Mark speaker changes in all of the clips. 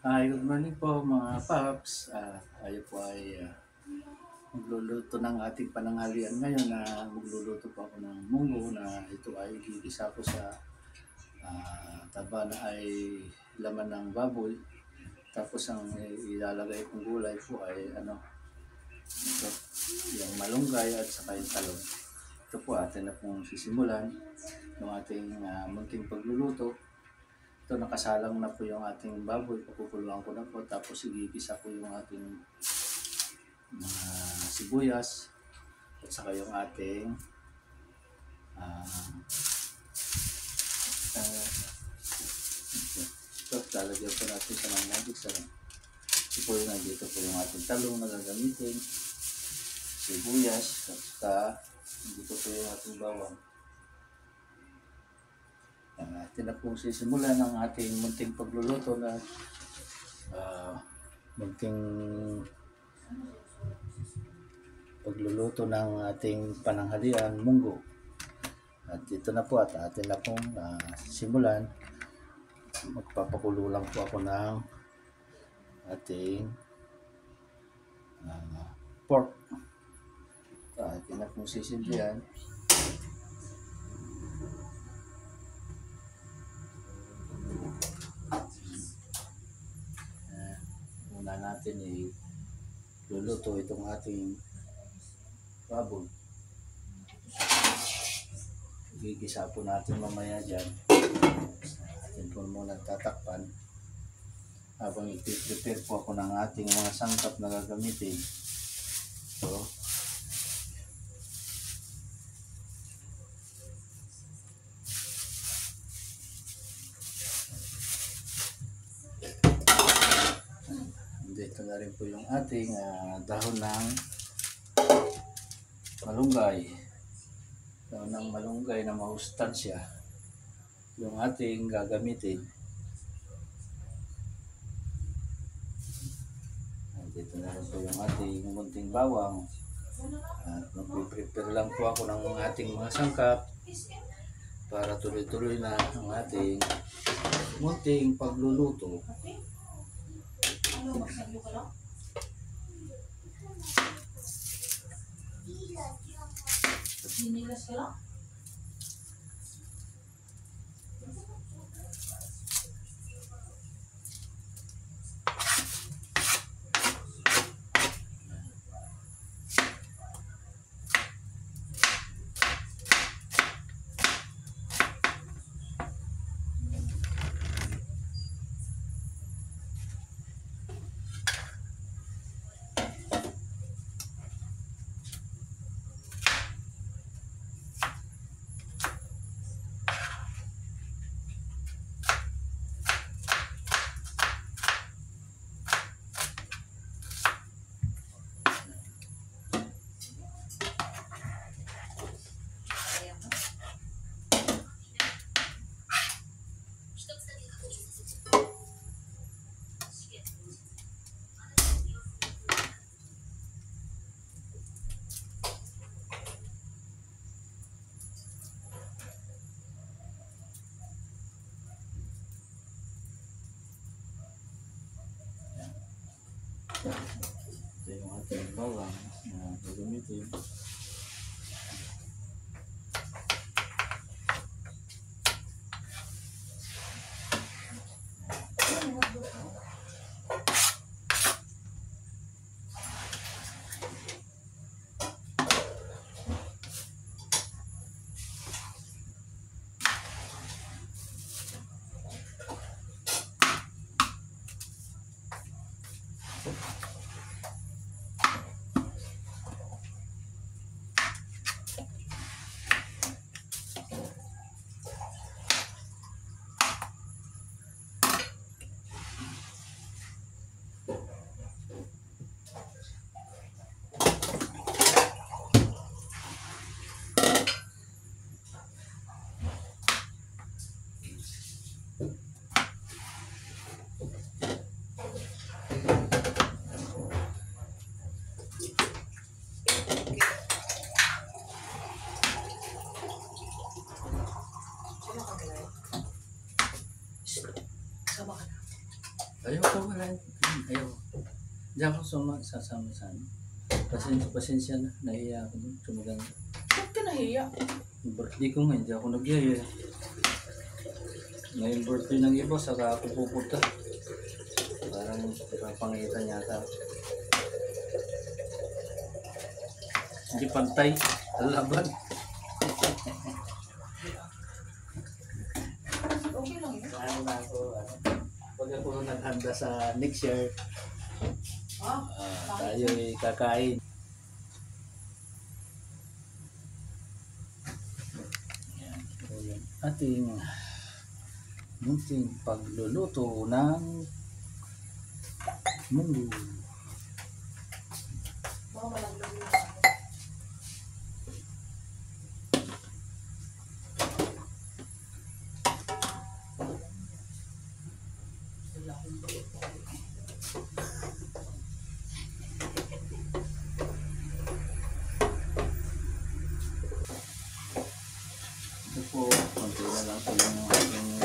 Speaker 1: Hi, good morning po mga paps. Tayo po ay magluluto ng ating pananghalian ngayon na magluluto po ako ng munggo na ito ay gigisa ko sa taba na ay laman ng baboy. Tapos ang ilalagay kong gulay po ay ito, yung malunggay at saka yung talong. Ito po atin na pong sisimulan yung ating munting pagluluto. Ito nakasalang na po yung ating baboy, papupuluan ko na po tapos igigisa ko yung ating mga sibuyas at saka yung ating uh, uh, ito, lalagyan po natin sa mga magic sarang. Ito po yung nandito po yung ating talong na gagamitin, sibuyas at saka dito po yung ating bawang. Atin na pong sisimulan ang ating munting pagluluto na munting pagluluto ng ating pananghalian, munggo. At dito na po at atin na pong simulan. Magpapakulo lang po ako ng ating pork. Atin na pong sisindihan. Una natin luluto itong ating baboy. Gigisa po natin mamaya dyan. Atin po muna tatakpan habang i-prepare po ako ng ating mga sangkap na gagamitin. So, dito na rin po yung ating dahon ng malunggay. Dahon ng malunggay na mahustansya yung ating gagamitin. Dito na rin po yung ating munting bawang. At magpiprepare lang po ako ng ating mga sangkap para tuloy-tuloy na ang ating munting pagluluto.
Speaker 2: Sinilas ka lang?
Speaker 1: Ito yung ating bawang na gagamitin. Ayaw ko wala. Ayaw. Diyan ako sasama sa ano. Pasensya na. Nahiya ako dun. Sumagang.
Speaker 2: Ba't ka nahiya?
Speaker 1: Yung birthday ko nga, hindi ako nagyaya. Ngayon birthday ng iba, saka ako pupunta. Parang pangitan yata. Hindi pantay. Alaban.
Speaker 2: Okay lang yun.
Speaker 1: Ano na ako, pag ako naghanda sa next year, tayo ay kakain. Yan. So, yan. Ating munting pagluluto ng munggo.
Speaker 2: Baka malaglag yun.
Speaker 1: Ito po, konti na lang po yung ating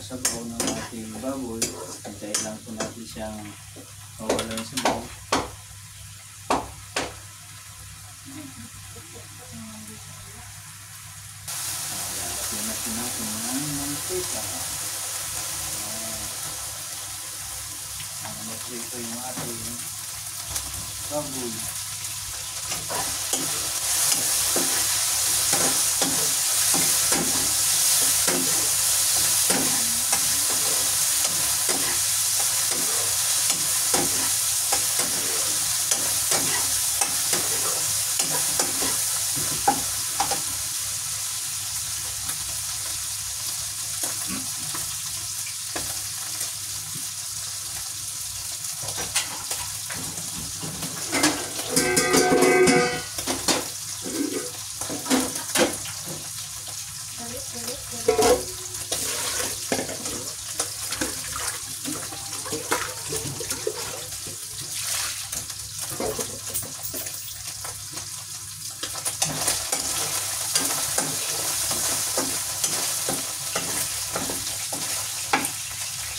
Speaker 1: sabaw ng ating baboy. Hintayin lang po natin siyang mawalan sa baw. Lalagyan natin natin ng mantika. Maprito yung ating baboy.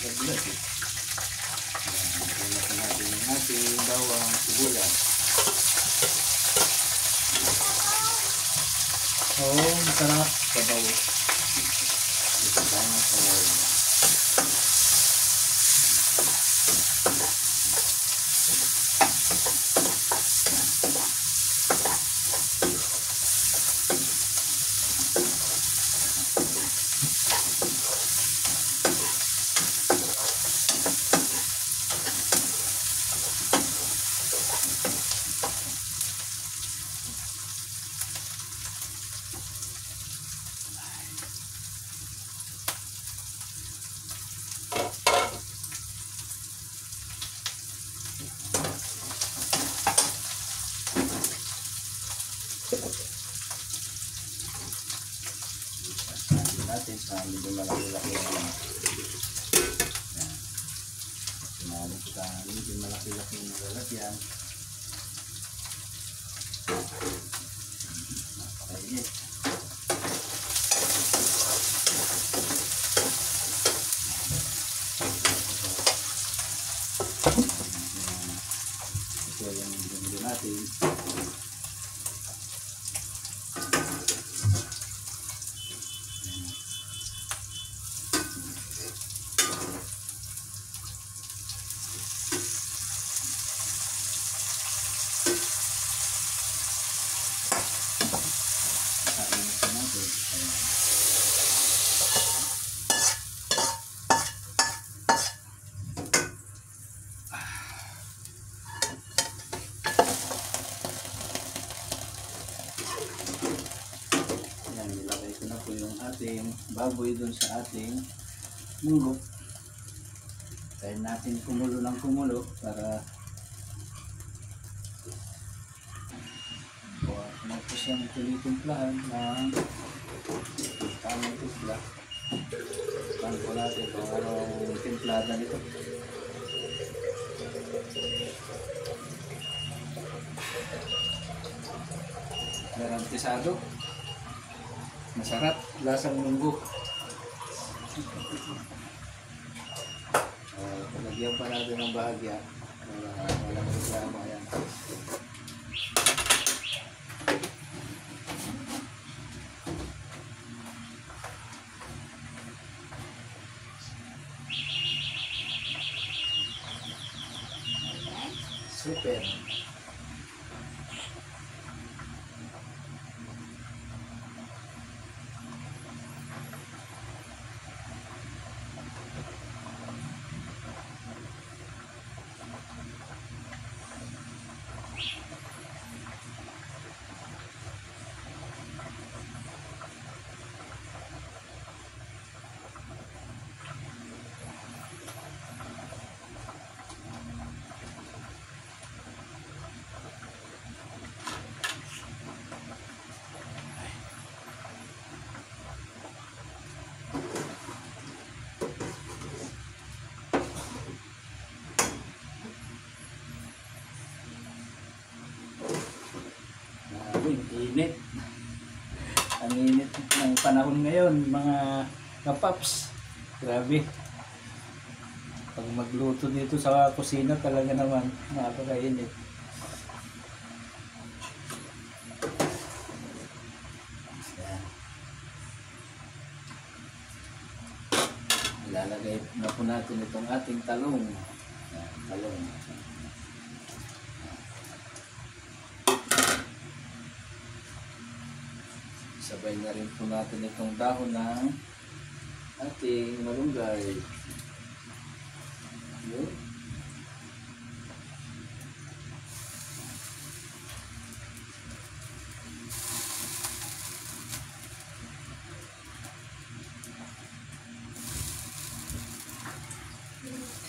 Speaker 1: Laglag eh. Lagyan natin yung ating bawang sibuyas. Masarap sabaw. Ito tayo ng sabaw. Natin sa medyo malaki-laki na sinali ko sa medyo malaki-laki na lalagyan. Napakainit. Ito yung bumili natin. Yan, nilagay ko na po yung ating baboy dun sa ating munggo. Kaya natin kumulo ng kumulo para na po siyang tinitimplahan ng tamang timpla. Paano po natin kung anong timplada nito. Garantisado. Masarap. Lasang munggo. Lagyan pa natin ng bahagya. Walang reklamo yan. Super. Uy, init. Ang init ng panahon ngayon, mga kapaps. Grabe. Pag magluto dito sa kusina talaga naman, napakainit. Yan. Ilalagay na po natin itong ating talong. Yan, talong. Sabay na rin po natin itong dahon ng ating malunggay. Yun.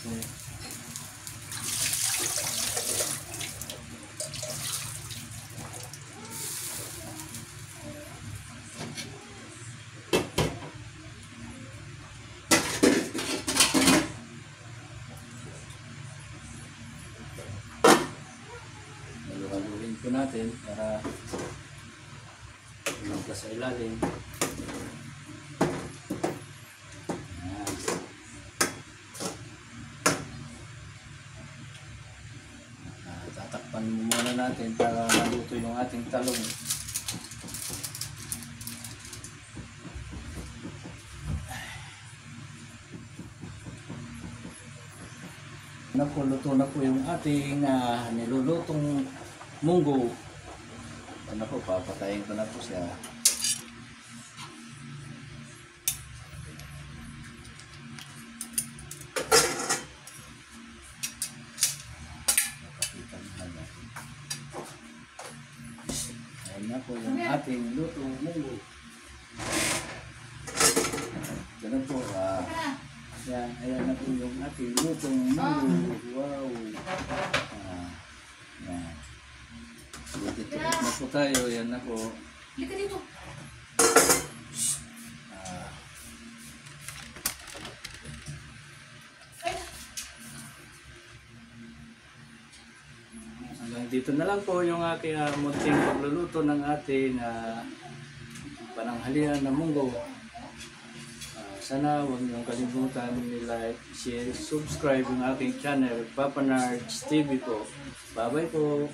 Speaker 1: Okay. Haluin po natin para lumagka sa ilalim. Ayan. Tatakpan muna natin para maluto yung ating talong. Luto na po yung ating nilulutong munggo. Ano po, papatayin ko na po siya. Ayan na po yung ating lutong munggo. Ganun po, yan, ayan na po yung ating lutong munggo. Wow! Yan. Dito na po tayo, yan na po.
Speaker 2: Lika dito. Hanggang dito na lang po yung aking munting pagluluto ng ating pananghalian na munggo. Sana huwag niyong kalimutan i-like, share, subscribe yung aking channel, Papa Nards TV po. Bye-bye po!